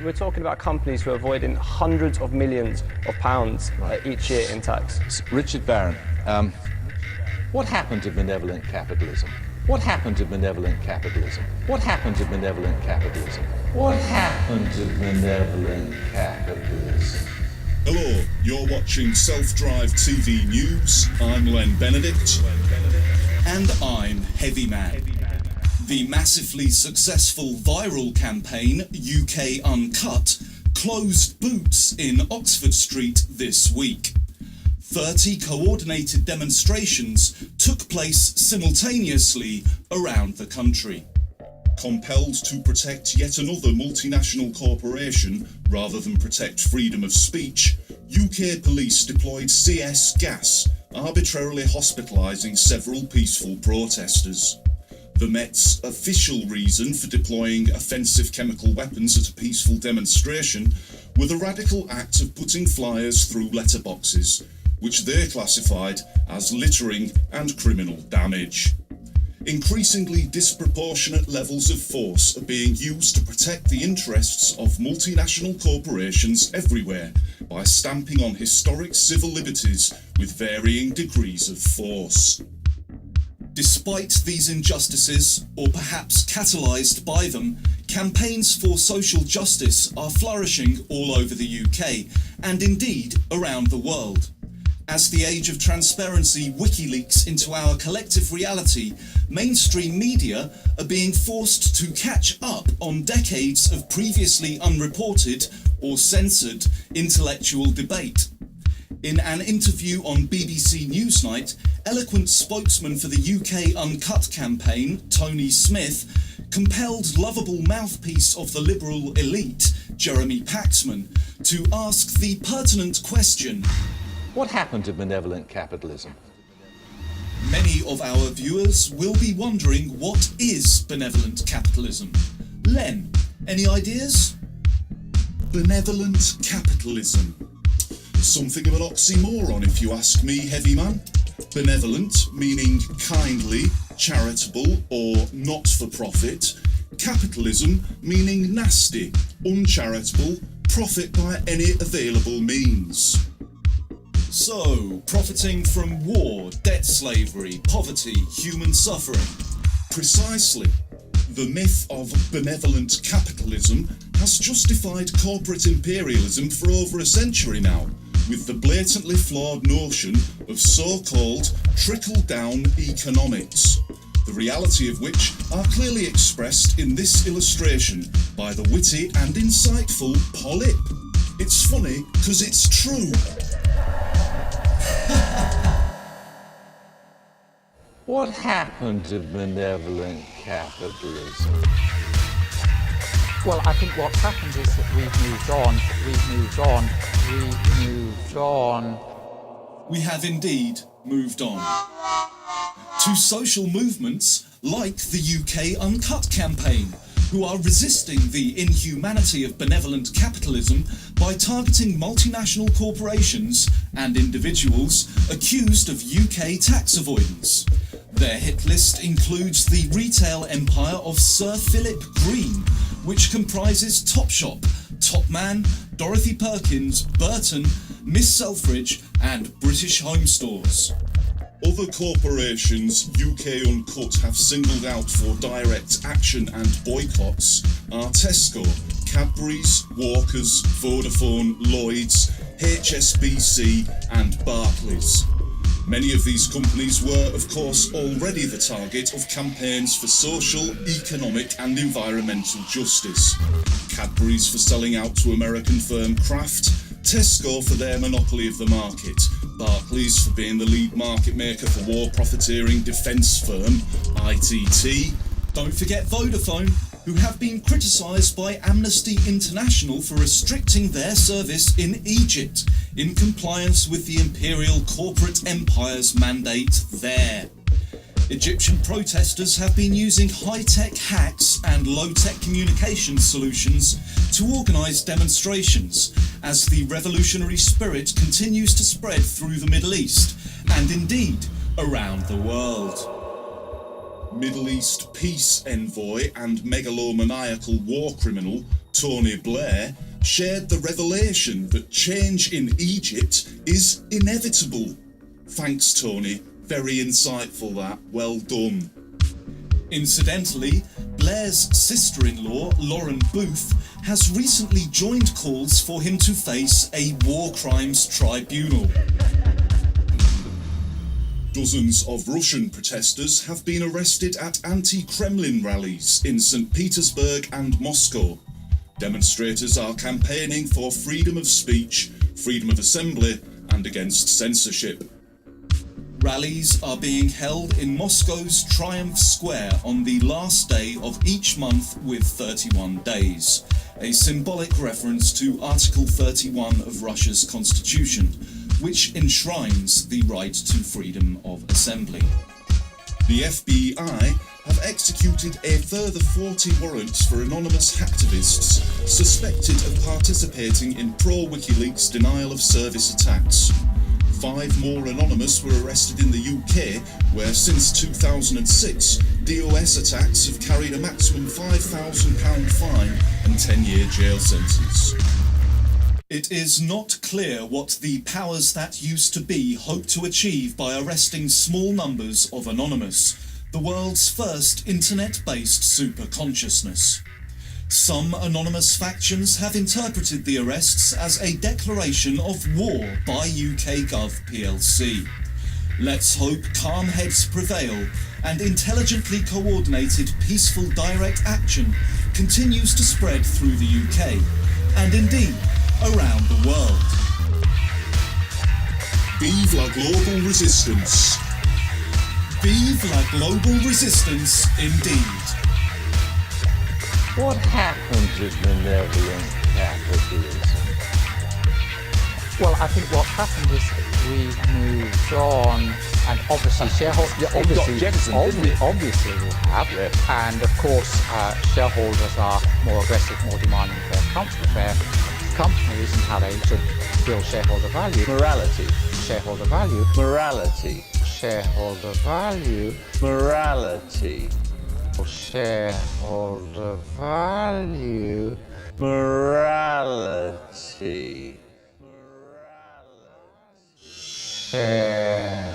We're talking about companies who are avoiding hundreds of millions of pounds each year in tax. Richard Barron, what happened to benevolent capitalism? What happened to benevolent capitalism? What happened to benevolent capitalism? What happened to benevolent capitalism? Hello, you're watching Self-Drive TV News. I'm Len Benedict. And I'm HEAVYMAN. The massively successful viral campaign UK Uncut closed boots in Oxford Street this week. 30 coordinated demonstrations took place simultaneously around the country. Compelled to protect yet another multinational corporation rather than protect freedom of speech, UK police deployed CS gas, arbitrarily hospitalising several peaceful protesters. The Met's official reason for deploying offensive chemical weapons at a peaceful demonstration were the radical act of putting flyers through letterboxes, which they classified as littering and criminal damage. Increasingly disproportionate levels of force are being used to protect the interests of multinational corporations everywhere by stamping on historic civil liberties with varying degrees of force. Despite these injustices, or perhaps catalysed by them, campaigns for social justice are flourishing all over the UK, and indeed around the world. As the age of transparency Wikileaks into our collective reality, mainstream media are being forced to catch up on decades of previously unreported or censored intellectual debate. In an interview on BBC Newsnight, eloquent spokesman for the UK Uncut campaign, Tony Smith, compelled lovable mouthpiece of the liberal elite, Jeremy Paxman, to ask the pertinent question: what happened to benevolent capitalism? Many of our viewers will be wondering, what is benevolent capitalism? Len, any ideas? Benevolent capitalism. Something of an oxymoron, if you ask me, HEAVYMAN. Benevolent, meaning kindly, charitable, or not-for-profit. Capitalism, meaning nasty, uncharitable, profit by any available means. So, profiting from war, debt slavery, poverty, human suffering. Precisely. The myth of benevolent capitalism has justified corporate imperialism for over a century now, with the blatantly flawed notion of so-called trickle-down economics, the reality of which are clearly expressed in this illustration by the witty and insightful Polyp. It's funny because it's true. What happened to benevolent capitalism? Well, I think what's happened is that we've moved on. We have indeed moved on. To social movements like the UK Uncut campaign, who are resisting the inhumanity of benevolent capitalism by targeting multinational corporations and individuals accused of UK tax avoidance. Their hit list includes the retail empire of Sir Philip Green, which comprises Topshop, Topman, Dorothy Perkins, Burton, Miss Selfridge and British Home Stores. Other corporations UK Uncut have singled out for direct action and boycotts are Tesco, Cadbury's, Walkers, Vodafone, Lloyds, HSBC and Barclays. Many of these companies were, of course, already the target of campaigns for social, economic and environmental justice. Cadbury's for selling out to American firm Kraft, Tesco for their monopoly of the market, Barclays for being the lead market maker for war-profiteering defence firm ITT. Don't forget Vodafone, who have been criticised by Amnesty International for restricting their service in Egypt in compliance with the imperial corporate empire's mandate there. Egyptian protesters have been using high-tech hacks and low-tech communication solutions to organise demonstrations as the revolutionary spirit continues to spread through the Middle East and indeed around the world. Middle East peace envoy and megalomaniacal war criminal Tony Blair, shared the revelation that change in Egypt is inevitable. Thanks, Tony. Very insightful that. Well done. Incidentally, Blair's sister-in-law, Lauren Booth, has recently joined calls for him to face a war crimes tribunal. Dozens of Russian protesters have been arrested at anti-Kremlin rallies in St. Petersburg and Moscow. Demonstrators are campaigning for freedom of speech, freedom of assembly, and against censorship. Rallies are being held in Moscow's Triumph Square on the last day of each month with 31 days, a symbolic reference to Article 31 of Russia's constitution, which enshrines the right to freedom of assembly. The FBI have executed a further 40 warrants for anonymous hacktivists suspected of participating in pro-Wikileaks denial of service attacks. 5 more anonymous were arrested in the UK, where since 2006, DOS attacks have carried a maximum £5,000 fine and 10-year jail sentence. It is not clear what the powers that used to be hope to achieve by arresting small numbers of anonymous, the world's first internet-based superconsciousness. Some anonymous factions have interpreted the arrests as a declaration of war by UK Gov plc. Let's hope calm heads prevail and intelligently coordinated peaceful direct action continues to spread through the UK and indeed around the world. Vive la global resistance. Vive la global resistance indeed. What happened to benevolent capitalism? Well, I think what happened is we moved on, and obviously obviously we have, Yes. and of course shareholders are more aggressive, more demanding for their companies and how they should build shareholder value. Morality. Shareholder value. Morality. Shareholder value. Morality. Shareholder value. Morality. Share.